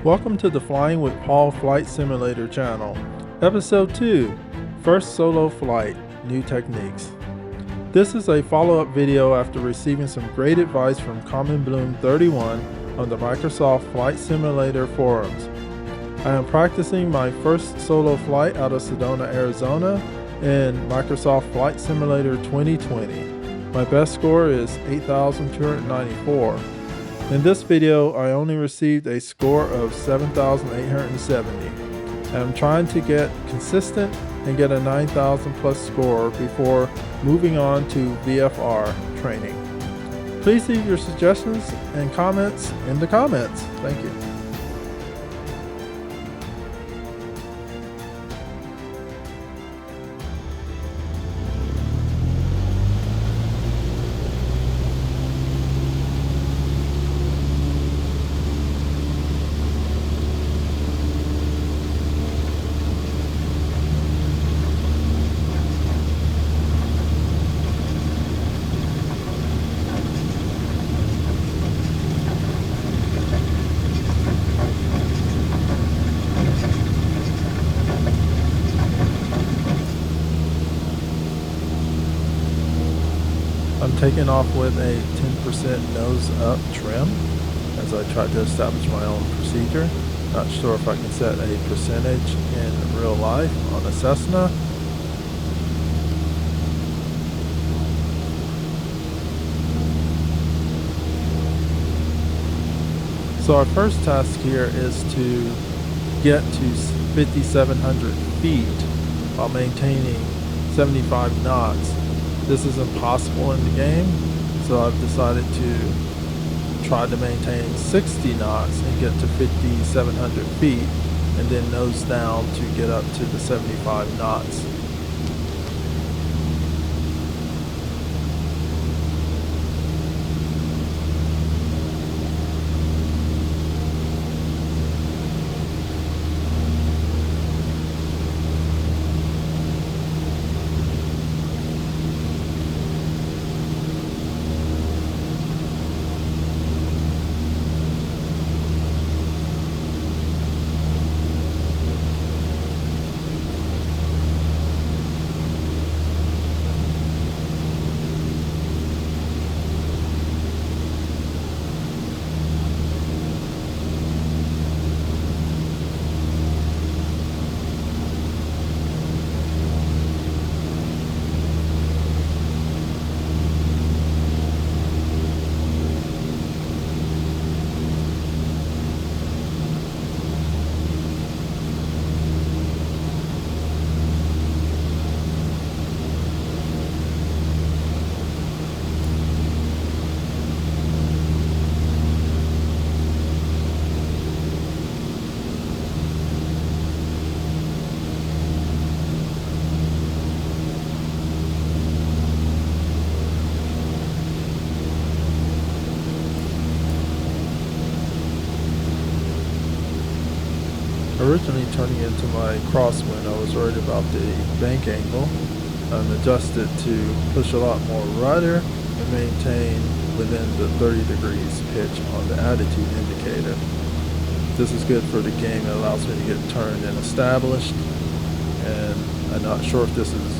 Welcome to the Flying with Paul Flight Simulator channel. Episode 2, First Solo Flight, New Techniques. This is a follow-up video after receiving some great advice from Common Bloom 31 on the Microsoft Flight Simulator forums. I am practicing my first solo flight out of Sedona, Arizona in Microsoft Flight Simulator 2020. My best score is 8,294. In this video, I only received a score of 7,870. I'm trying to get consistent and get a 9,000 plus score before moving on to VFR training. Please leave your suggestions and comments in the comments. Thank you. I'm taking off with a 10% nose up trim as I try to establish my own procedure. Not sure if I can set a percentage in real life on a Cessna. So our first task here is to get to 5,700 feet while maintaining 75 knots. This is impossible in the game, so I've decided to try to maintain 60 knots and get to 5,700 feet and then nose down to get up to the 75 knots. Originally turning into my crosswind, I was worried about the bank angle. I'm adjusted to push a lot more rudder and maintain within the 30 degrees pitch on the attitude indicator. This is good for the game. It allows me to get turned and established, and I'm not sure if this is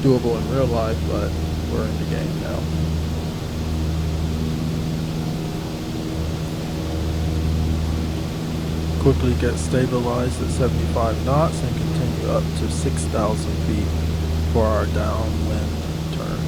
doable in real life, but we're in the game now. Quickly get stabilized at 75 knots and continue up to 6,000 feet for our downwind turn.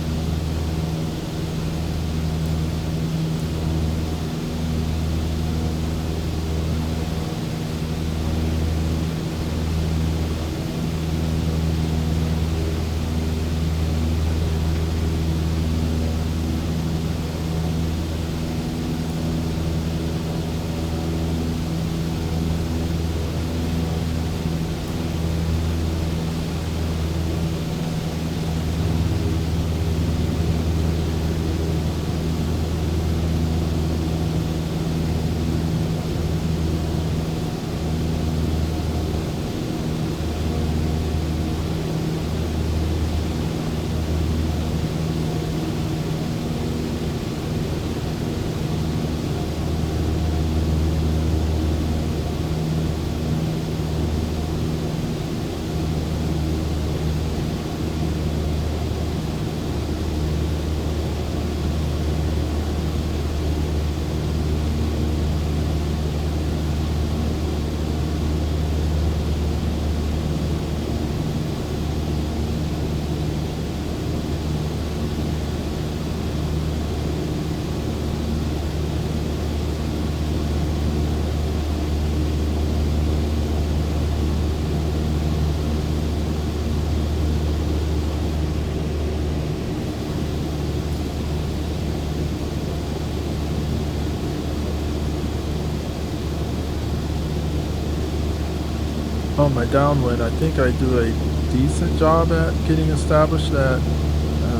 On my downwind, I think I do a decent job at getting established at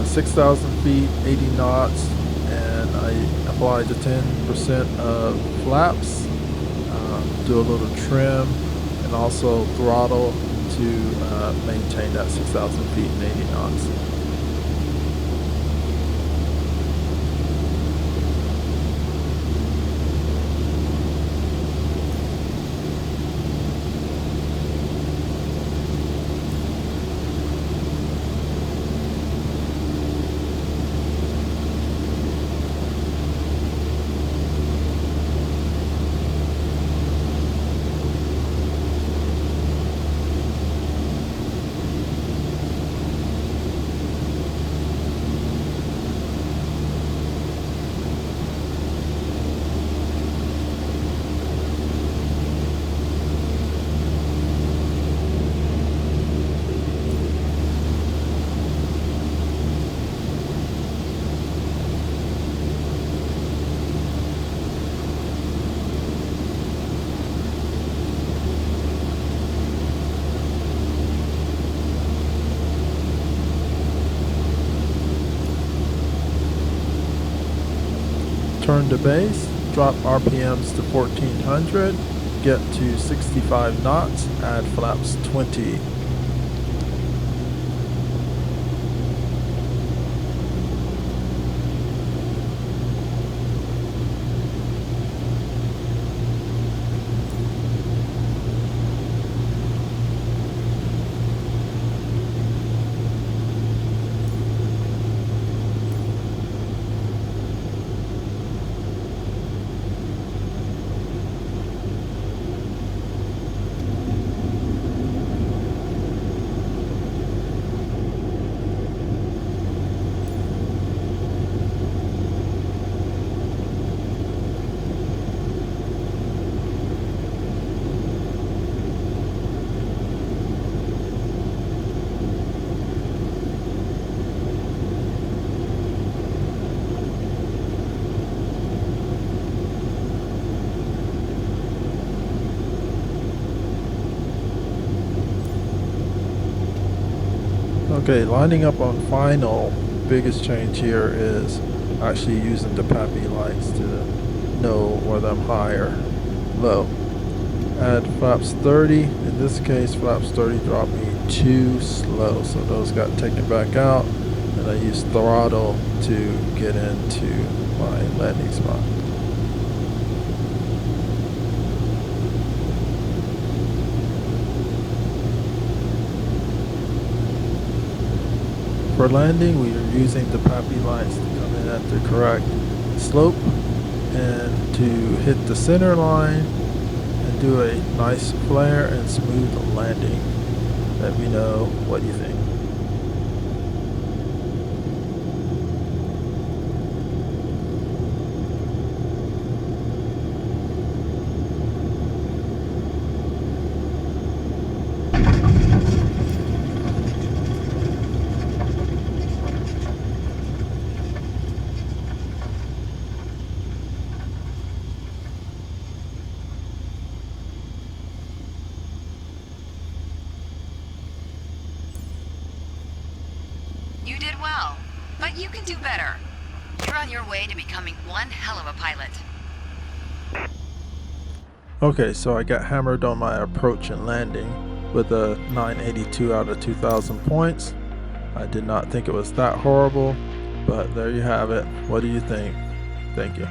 6,000 feet, 80 knots, and I apply the 10% of flaps, do a little trim, and also throttle to maintain that 6,000 feet and 80 knots. Turn to base, drop RPMs to 1400, get to 65 knots, add flaps 20. Okay, lining up on final, biggest change here is actually using the PAPI lights to know whether I'm high or low. Add flaps 30. In this case, flaps 30 dropped me too slow, so those got taken back out, and I used throttle to get into my landing spot. For landing, we are using the PAPI lights to come in at the correct slope and to hit the center line and do a nice flare and smooth landing. Let me know what you think. You did well, but you can do better. You're on your way to becoming one hell of a pilot. Okay, so I got hammered on my approach and landing with a 982 out of 2,000 points. I did not think it was that horrible, but there you have it. What do you think? Thank you.